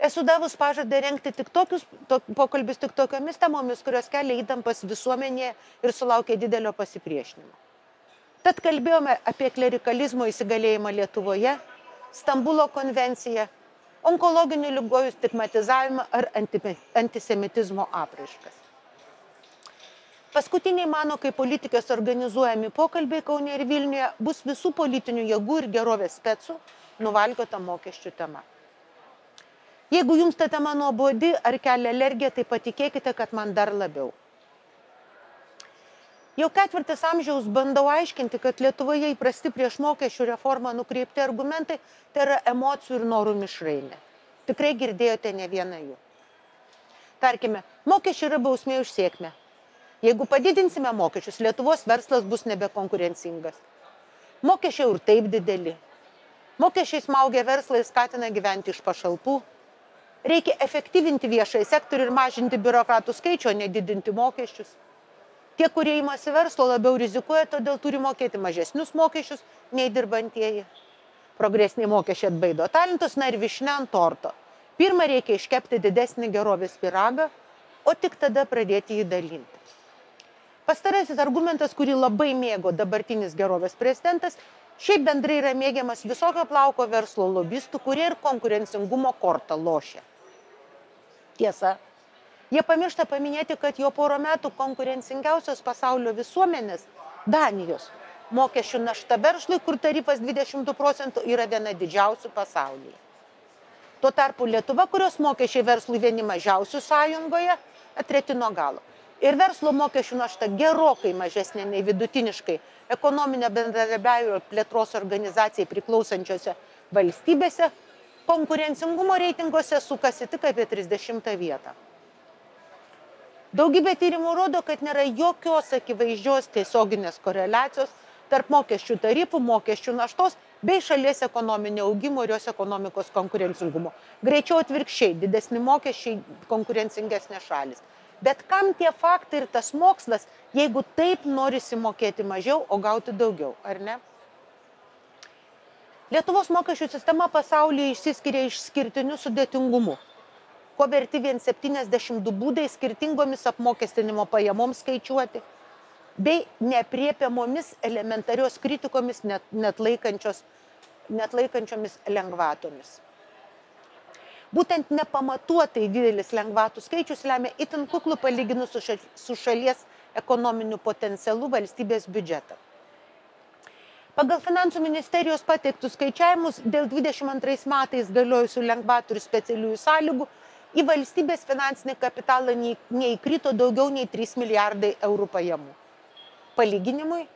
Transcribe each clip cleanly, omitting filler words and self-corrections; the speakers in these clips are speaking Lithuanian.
Esu davus pažadą rengti tik tokius pokalbius tik tokiomis temomis, kurios kelia įtampas visuomenėje ir sulaukia didelio pasipriešinimo. Tad kalbėjome apie klerikalizmo įsigalėjimą Lietuvoje, Stambulo konvenciją, onkologinių ligojų stigmatizavimą ar antisemitizmo apraiškas. Paskutiniai mano, kaip politikės organizuojami pokalbiai Kaune ir Vilniuje, bus visų politinių jėgų ir gerovės specų nuvalkiota mokesčių tema. Jeigu jums ta tema nuobodi ar kelia alergiją, tai patikėkite, kad man dar labiau. Jau 4 amžiaus bandau aiškinti, kad Lietuvoje įprasti prieš mokesčių reformą nukreipti argumentai tai yra emocijų ir norų mišrainė. Tikrai girdėjote ne vieną jų. Tarkime, mokesčiai yra bausmė už sėkmę. Jeigu padidinsime mokesčius, Lietuvos verslas bus nebekonkurencingas. Mokesčiai ir taip dideli. Mokesčiai smaugia verslą ir skatina gyventi iš pašalpų. Reikia efektyvinti viešąjį sektorių ir mažinti biurokratų skaičių, o nedidinti mokesčius. Tie, kurie imasi verslo, labiau rizikuoja, todėl turi mokėti mažesnius mokesčius nei dirbantieji. Progresiniai mokesčiai atbaido talentus, na ir vyšnia ant torto. Pirma, reikia iškepti didesnį gerovės pyragą, o tik tada pradėti jį dalinti. Pastarasis argumentas, kurį labai mėgo dabartinis gerovės prezidentas, šiaip bendrai yra mėgiamas visokio plauko verslo lobistų, kurie ir konkurencingumo kortą lošia. Tiesa, jie pamiršta paminėti, kad jo porą metų konkurencingiausios pasaulio visuomenės, Danijos, mokesčių našta verslui, kur tarifas 22%, yra viena didžiausių pasaulyje. Tuo tarpu Lietuva, kurios mokesčiai verslui vieni mažiausių sąjungoje, treti nuo galo. Ir verslo mokesčių našta gerokai mažesnė nei vidutiniškai ekonominio bendradarbiavimo ir plėtros organizacijai priklausančiose valstybėse, konkurencingumo reitinguose sukasi tik apie 30 vietą. Daugybė tyrimų rodo, kad nėra jokios akivaizdžios tiesioginės koreliacijos tarp mokesčių tarifų, mokesčių naštos bei šalies ekonominio augimo ir jos ekonomikos konkurencingumo. Greičiau atvirkščiai, didesni mokesčiai, konkurencingesnės šalis. Bet kam tie faktai ir tas mokslas, jeigu taip norisi mokėti mažiau, o gauti daugiau, ar ne? Lietuvos mokesčių sistema pasaulyje išsiskiria išskirtiniu sudėtingumu, ko verti vien 72 būdai skirtingomis apmokestinimo pajamoms skaičiuoti, bei neapriepiamomis elementarios kritikomis net laikančiomis lengvatomis. Būtent nepamatuotai didelis lengvatų skaičius lemia itin kuklų palyginus su šalies ekonominiu potencialu valstybės biudžetą. Pagal Finansų ministerijos pateiktus skaičiavimus dėl 22 metais galiojusių lengvatų ir specialiųjų sąlygų į valstybės finansinį kapitalą neįkrito daugiau nei 3 milijardai eurų pajamų. Palyginimui,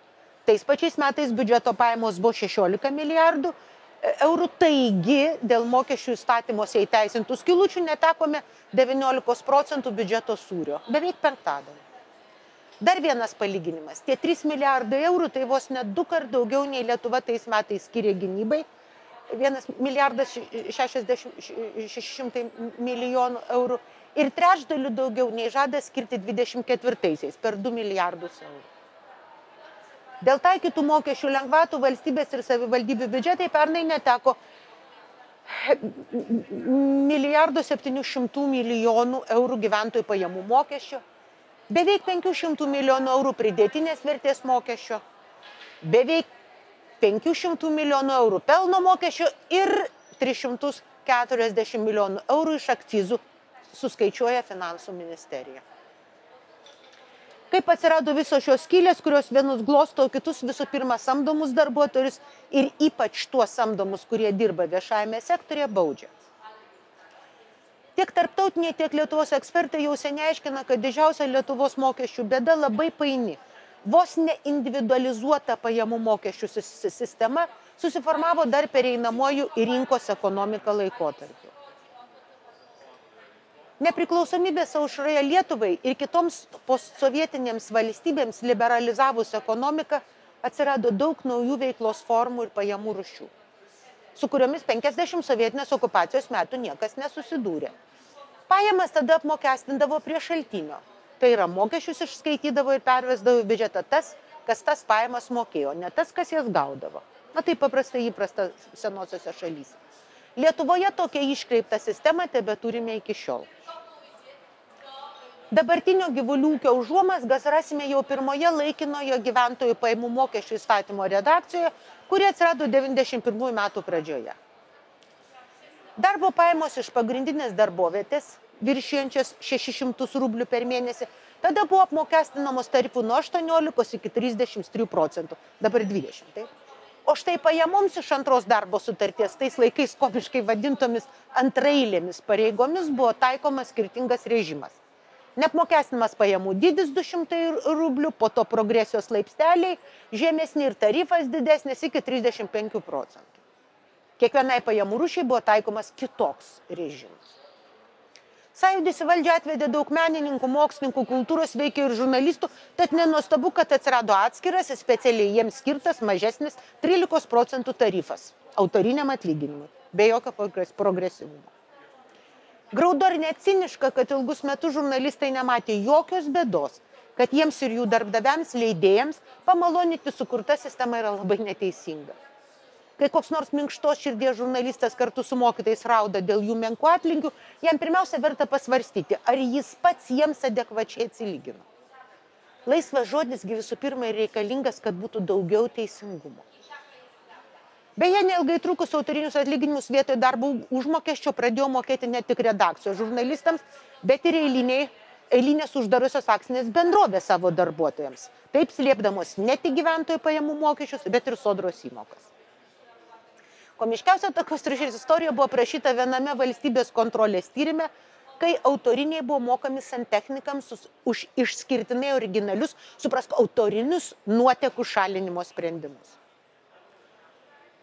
tais pačiais metais biudžeto pajamos buvo 16 milijardų eurų, taigi dėl mokesčių įstatymuose įteisintų skylučių netekome 19% biudžeto sūrio, beveik penktadalį. Dar vienas palyginimas. Tie 3 milijardai eurų tai vos net 2 kart daugiau nei Lietuva tais metais skiria gynybai. 1 milijardas 600 milijonų eurų ir trečdaliu daugiau nei žada skirti 24-aisiais per 2 milijardus eurų. Dėl taikytų mokesčių lengvatų valstybės ir savivaldybių biudžetai pernai neteko 1,7 milijonų eurų gyventojų pajamų mokesčio, beveik 500 milijonų eurų pridėtinės vertės mokesčio, beveik 500 milijonų eurų pelno mokesčio ir 340 milijonų eurų iš akcizų, suskaičiuoja Finansų ministerija. Kaip atsirado visos šios skylės, kurios vienus glosto, o kitus visų pirma samdomus darbuotojus ir ypač tuos samdomus, kurie dirba viešajame sektorėje, baudžia. Tiek tarptautiniai, tiek Lietuvos ekspertai jau seniai aiškina, kad didžiausia Lietuvos mokesčių bėda labai paini. Vos neindividualizuota pajamų mokesčių sistema susiformavo dar pereinamuoju į rinkos ekonomiką laikotarpiu. Nepriklausomybės aušroje Lietuvai ir kitoms postsovietinėms valstybėms liberalizavus ekonomiką atsirado daug naujų veiklos formų ir pajamų rūšių, su kuriomis 50 sovietinės okupacijos metų niekas nesusidūrė. Pajamas tada apmokestindavo prie šaltinio. Tai yra, mokesčius išskaitydavo ir pervesdavo į biudžetą tas, kas tas pajamas mokėjo, ne tas, kas jas gaudavo. Na, tai paprastai įprasta senosiose šalyse. Lietuvoje tokią iškreiptą sistemą tebeturime iki šiol. Dabartinio gyvulių ūkio užuomazgas rasime jau pirmoje laikinojo gyventojų pajamų mokesčių įstatymo redakcijoje, kuri atsirado 91 metų pradžioje. Darbo pajamos iš pagrindinės darbovietės, viršijančios 600 rublių per mėnesį, tada buvo apmokestinamos tarifų nuo 18 iki 33%, dabar 20%. Taip? O štai pajamoms iš antros darbo sutarties, tais laikais komiškai vadintomis antraeilėmis pareigomis, buvo taikomas skirtingas režimas. Neapmokestinamas pajamų dydis 200 rublių, po to progresijos laipsteliai, žemesni ir tarifas didesnis iki 35%. Kiekvienai pajamų rūšiai buvo taikomas kitoks režimas. Sąjūdis į valdžią atvedė daug menininkų, mokslininkų, kultūros veikėjų ir žurnalistų, tad nenuostabu, kad atsirado atskiras ir specialiai jiems skirtas mažesnis 13% tarifas autoriniam atlyginimui, be jokio progresyvumo. Graudu ar net ciniška, kad ilgus metus žurnalistai nematė jokios bėdos, kad jiems ir jų darbdaviams, leidėjams pamaloninti sukurta sistema yra labai neteisinga. Kai koks nors minkštos širdies žurnalistas kartu su mokytais rauda dėl jų menkų atlygių, jam pirmiausia verta pasvarstyti, ar jis pats jiems adekvačiai atsilygino. Laisvas žodis visų pirma ir reikalingas, kad būtų daugiau teisingumo. Beje, neilgai trukus autorinius atlyginimus vietoj darbo užmokesčio pradėjo mokėti ne tik redakcijos žurnalistams, bet ir eilinės uždarosios akcinės bendrovės savo darbuotojams, taip slėpdamos ne tik gyventojų pajamų mokesčius, bet ir sodros įmokas. Komiškiausia tokios rūšies istorija buvo aprašyta viename valstybės kontrolės tyrime, kai autoriniai buvo mokami santechnikams už išskirtinai originalius, suprask, autorinius nuotekų šalinimo sprendimus.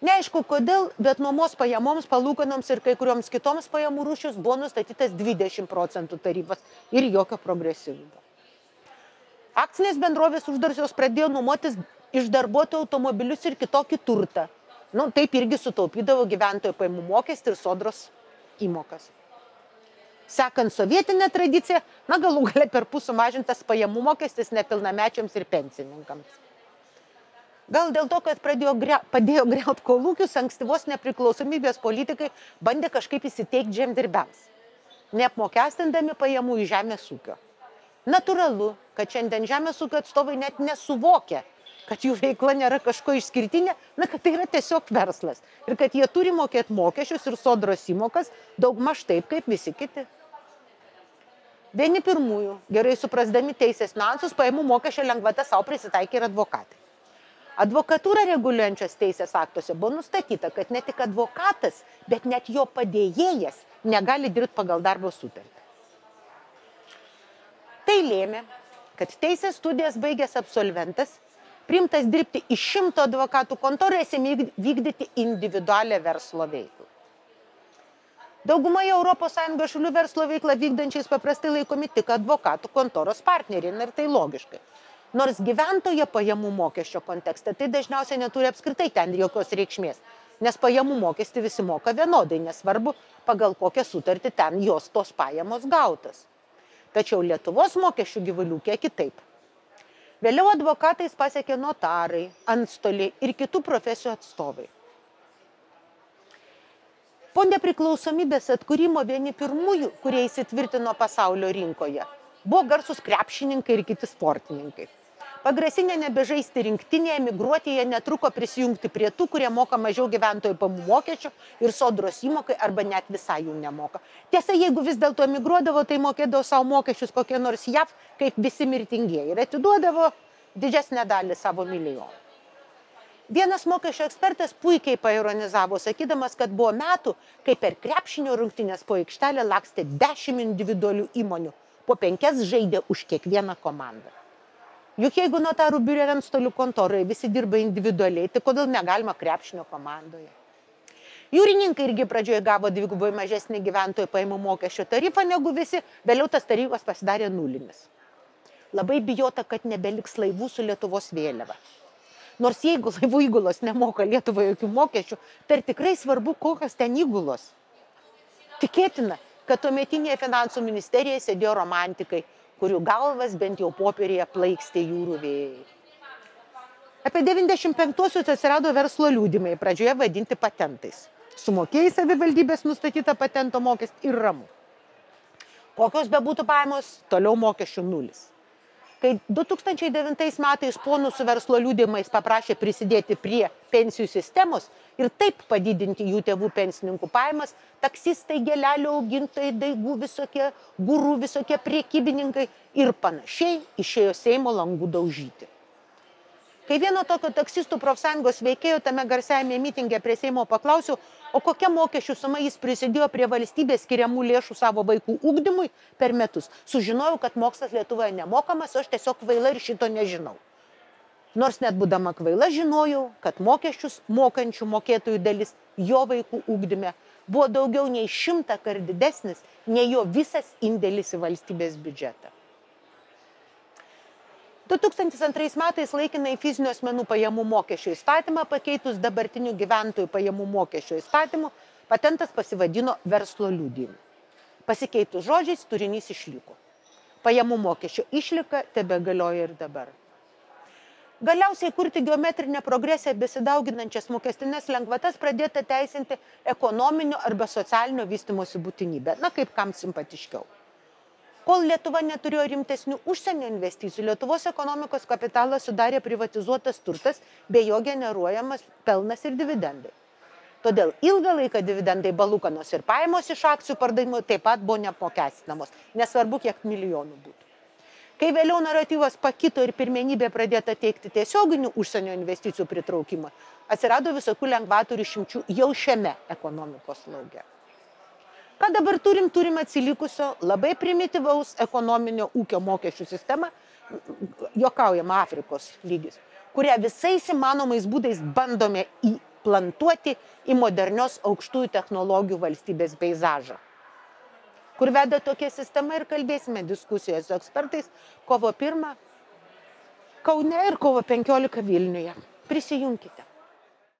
Neaišku kodėl, bet nuomos pajamoms, palūkanoms ir kai kurioms kitoms pajamų rūšius buvo nustatytas 20% tarifas ir jokio progresyvumo. Akcinės bendrovės uždarsios pradėjo nuomotis iš darbuotojų automobilius ir kitokį turtą. Taip irgi sutaupydavo gyventojų pajamų mokestį ir sodros įmokas. Sekant sovietinę tradiciją, galų gale perpus sumažintas pajamų mokestis nepilnamečiams ir pensininkams. Gal dėl to, kad padėjo griaut kolūkius, ankstyvos nepriklausomybės politikai bandė kažkaip įsiteikti žemdirbiams, neapmokestindami pajamų iš žemės ūkio. Natūralu, kad šiandien žemės ūkio atstovai net nesuvokia, kad jų veikla nėra kažko išskirtinė, kad tai yra tiesiog verslas ir kad jie turi mokėti mokesčius ir sodros įmokas daugmaž taip, kaip visi kiti. Vieni pirmųjų, gerai suprasdami teisės niuansus, pajamų mokesčio lengvatą savo prisitaikė ir advokatai. Advokatūrą reguliuojančios teisės aktuose buvo nustatyta, kad ne tik advokatas, bet net jo padėjėjas negali dirbti pagal darbo sutartį. Tai lėmė, kad teisės studijas baigęs absolventas, priimtas dirbti iš 100 advokatų kontoros ėmė vykdyti individualią verslo veiklą. Daugumoje ES šalių verslo veiklą vykdančiais paprastai laikomi tik advokatų kontoros partneriai, ir tai logiškai. Nors gyventojo pajamų mokesčio kontekste tai dažniausiai neturi apskritai ten jokios reikšmės, nes pajamų mokestį visi moka vienodai, nesvarbu, pagal kokią sutartį ten jos tos pajamos gautas. Tačiau Lietuvos mokesčių gyvulių kiek kitaip. Vėliau advokatais pasiekė notarai, antstoliai ir kitų profesijų atstovai. Po nepriklausomybės atkūrimo vieni pirmųjų, kurie įsitvirtino pasaulio rinkoje, buvo garsūs krepšininkai ir kiti sportininkai. Pagrasinę nebežaisti rinktinėje, emigruoti jie netruko prisijungti prie tų, kurie moka mažiau gyventojų pajamų mokesčių ir sodros įmokai arba net visai jų nemoka. Tiesa, jeigu vis dėlto emigruodavo, tai mokėdavo savo mokesčius kokie nors JAV, kaip visi mirtingieji, ir atiduodavo didesnę dalį savo milijonų. Vienas mokesčio ekspertas puikiai paironizavo, sakydamas, kad buvo metų, kai per krepšinio rungtynės po aikštelę lakstė 10 individualių įmonių, po 5 žaidė už kiekvieną komandą. Juk jeigu notarų biure ir antstolių kontoroje visi dirba individualiai, tai kodėl negalima krepšinio komandoje? Jūrininkai irgi pradžioje gavo dvigubai mažesnį gyventojų pajamų mokesčio tarifą negu visi, vėliau tas tarifas pasidarė nulinis. Labai bijota, kad nebeliks laivų su Lietuvos vėliava. Nors jeigu laivų įgulos nemoka Lietuvoje jokių mokesčių, tai tikrai svarbu, kokios ten įgulos. Tikėtina, kad tuometinėje finansų ministerijoje sėdėjo romantikai, kurių galvas bent jau popierėje plaikstė jūrų vėjai. Apie 95-osius atsirado verslo liudijimai, pradžioje vadinti patentais. Sumokėjai savivaldybės nustatytą patento mokestį ir ramu. Kokios bebūtų pajamos, toliau mokesčių nulis. Kai 2009 metais ponų su verslo liudijimais paprašė prisidėti prie pensijų sistemos ir taip padidinti jų tėvų pensininkų pajamas, taksistai, gėlelių augintojai, daigų visokie, gurų visokie priekybininkai ir panašiai išėjo Seimo langų daužyti. Kai vieno tokio taksistų profsąjungos veikėjo tame garsiajame mitinge prie Seimo paklausiau, o kokia mokesčių suma jis prisidėjo prie valstybės skiriamų lėšų savo vaikų ugdymui per metus, sužinojau, kad mokslas Lietuvoje nemokamas, o aš tiesiog kvaila ir šito nežinau. Nors net būdama kvaila žinojau, kad mokesčius mokančių mokėtojų dalis jo vaikų ugdyme buvo daugiau nei 100 kart didesnis, nei jo visas indėlis į valstybės biudžetą. 2002 metais laikinai fizinių asmenų pajamų mokesčio įstatymą pakeitus dabartinių gyventojų pajamų mokesčio įstatymu, patentas pasivadino verslo liudijimu. Pasikeitus žodžiais, turinys išliko. Pajamų mokesčio išlika tebegalioja ir dabar. Galiausiai kurti geometrinę progresiją besidauginančias mokestinės lengvatas pradėta teisinti ekonominio arba socialinio vystymosi būtinybę, kaip kam simpatiškiau. Kol Lietuva neturėjo rimtesnių užsienio investicijų, Lietuvos ekonomikos kapitalą sudarė privatizuotas turtas bei jo generuojamas pelnas ir dividendai. Todėl ilgą laiką dividendai, palūkanos ir pajamos iš akcijų pardavimų taip pat buvo neapmokestinamos, nesvarbu, kiek milijonų būtų. Kai vėliau naratyvas pakito ir pirmenybė pradėta teikti tiesioginių užsienio investicijų pritraukimą, atsirado visokių lengvatų ir išimčių jau šiame ekonomikos lauke. Ką dabar turim atsilikusio, labai primityvaus ekonominio ūkio mokesčių sistemą, juokaujama Afrikos lygis, kurią visais įmanomais būdais bandome įplantuoti į modernios aukštųjų technologijų valstybės peizažą. Kur veda tokia sistema ir kalbėsime diskusijos su ekspertais kovo 1 Kaune ir kovo 15 Vilniuje. Prisijunkite.